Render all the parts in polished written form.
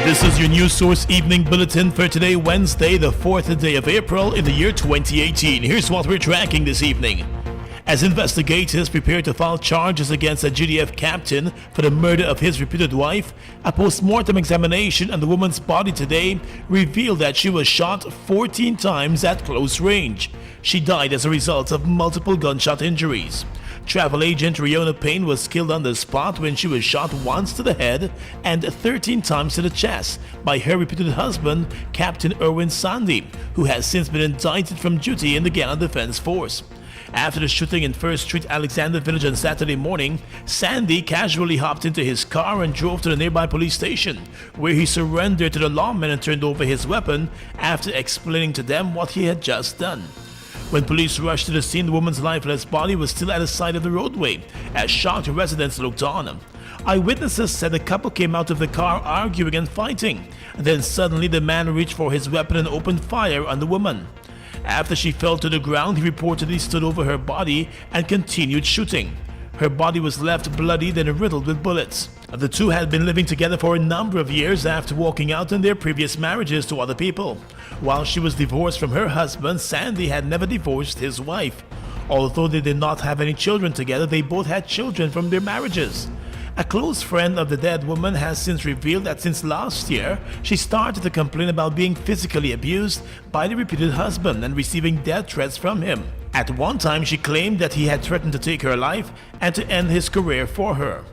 This is your news source evening bulletin for today, Wednesday, the 4th day of April in the year 2018. Here's what we're tracking this evening. As investigators prepare to file charges against a GDF captain for the murder of his reputed wife, a post-mortem examination on the woman's body today revealed that she was shot 14 times at close range. She died as a result of multiple gunshot injuries. Travel agent Riona Payne was killed on the spot when she was shot once to the head and 13 times to the chest by her reputed husband, Captain Irwin, who has since been indicted from duty in the Guyana Defense Force. After the shooting in First Street, Alexander Village on Saturday morning, Sandy casually hopped into his car and drove to the nearby police station, where he surrendered to the lawmen and turned over his weapon after explaining to them what he had just done. When police rushed to the scene, the woman's lifeless body was still at the side of the roadway, as shocked residents looked on. Eyewitnesses said the couple came out of the car arguing and fighting. Then suddenly the man reached for his weapon and opened fire on the woman. After she fell to the ground, he reportedly stood over her body and continued shooting. Her body was left bloodied and riddled with bullets. The two had been living together for a number of years after walking out on their previous marriages to other people. While she was divorced from her husband, Sandy had never divorced his wife. Although they did not have any children together, they both had children from their marriages. A close friend of the dead woman has since revealed that since last year, she started to complain about being physically abused by the reputed husband and receiving death threats from him. At one time, she claimed that he had threatened to take her life and to end his career for her.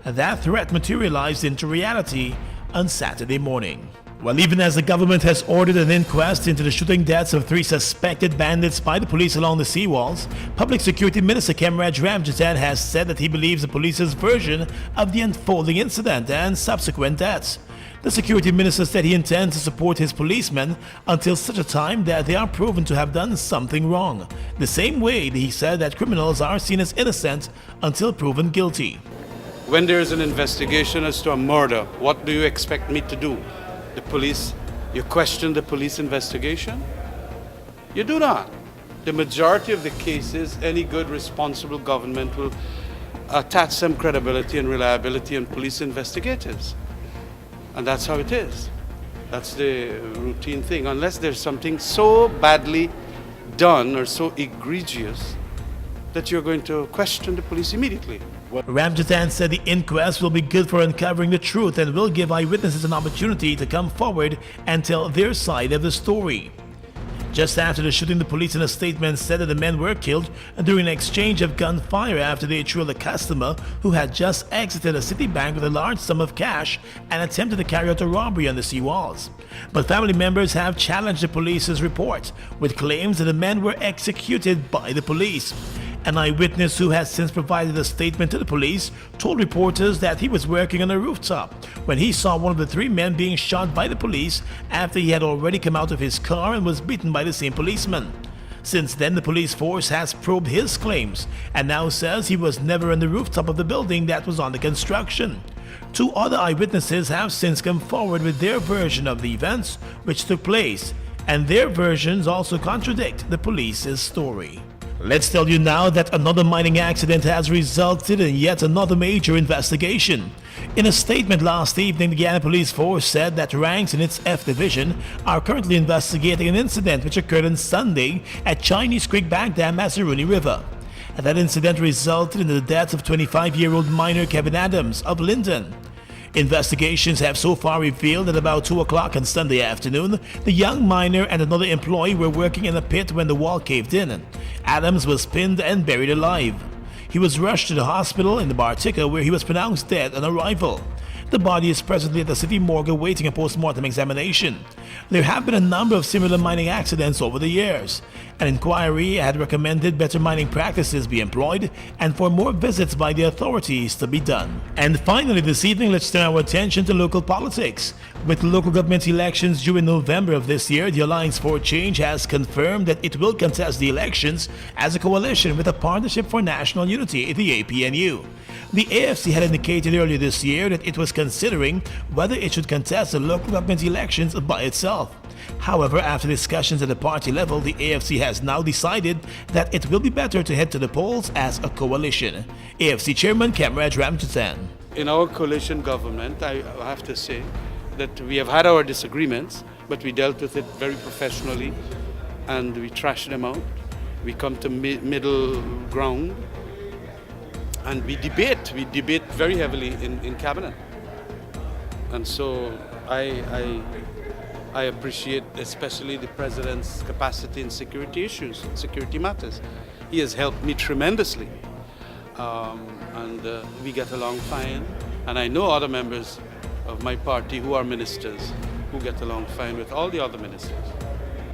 That threat materialized into reality on Saturday morning. Well, even as the government has ordered an inquest into the shooting deaths of 3 suspected bandits by the police along the seawalls, Public Security Minister Ramjattan has said that he believes the police's version of the unfolding incident and subsequent deaths. The security minister said he intends to support his policemen until such a time that they are proven to have done something wrong. The same way that he said that criminals are seen as innocent until proven guilty. When there is an investigation as to a murder, what do you expect me to do? The police, you question the police investigation? You do not. The majority of the cases, any good responsible government will attach some credibility and reliability on police investigators. And that's how it is. That's the routine thing. Unless there's something so badly done or so egregious that you're going to question the police immediately. Ramjattan said the inquest will be good for uncovering the truth and will give eyewitnesses an opportunity to come forward and tell their side of the story. Just after the shooting, the police in a statement said that the men were killed during an exchange of gunfire after they trailed a customer who had just exited a city bank with a large sum of cash and attempted to carry out a robbery on the seawalls. But family members have challenged the police's report, with claims that the men were executed by the police. An eyewitness who has since provided a statement to the police told reporters that he was working on a rooftop when he saw one of the 3 men being shot by the police after he had already come out of his car and was beaten by the same policeman. Since then, the police force has probed his claims and now says he was never on the rooftop of the building that was under construction. 2 other eyewitnesses have since come forward with their version of the events which took place, and their versions also contradict the police's story. Let's tell you now that another mining accident has resulted in yet another major investigation. In a statement last evening, the Guyana Police Force said that ranks in its F Division are currently investigating an incident which occurred on Sunday at Chinese Creek Back Dam at the River. That incident resulted in the death of 25-year-old miner Kevin Adams of Linden. Investigations have so far revealed that about 2 o'clock on Sunday afternoon, the young miner and another employee were working in a pit when the wall caved in. Adams was pinned and buried alive. He was rushed to the hospital in the Bartica, where he was pronounced dead on arrival. The body is presently at the city morgue awaiting a post-mortem examination. There have been a number of similar mining accidents over the years. An inquiry had recommended better mining practices be employed and for more visits by the authorities to be done. And finally this evening, let's turn our attention to local politics. With local government elections due in November of this year, the Alliance for Change has confirmed that it will contest the elections as a coalition with a Partnership for National Unity, the APNU. The AFC had indicated earlier this year that it was considering whether it should contest the local government elections by itself. However, after discussions at the party level, the AFC has now decided that it will be better to head to the polls as a coalition. AFC Chairman Ramjattan. In our coalition government, I have to say, that we have had our disagreements, but we dealt with it very professionally and we trashed them out. We come to middle ground and we debate very heavily in cabinet. And so I appreciate especially the President's capacity in security issues, security matters. He has helped me tremendously. And we get along fine. And I know other members of my party who are ministers who get along fine with all the other ministers.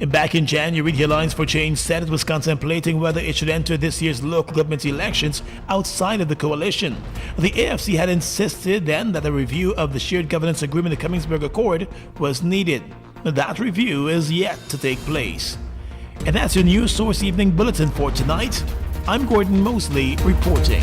Back in January, the Alliance for Change said it was contemplating whether it should enter this year's local government elections outside of the coalition. The AFC had insisted then that a review of the shared governance agreement, the Cummingsburg Accord, was needed. That review is yet to take place. And that's your News Source Evening Bulletin for tonight. I'm Gordon Mosley reporting.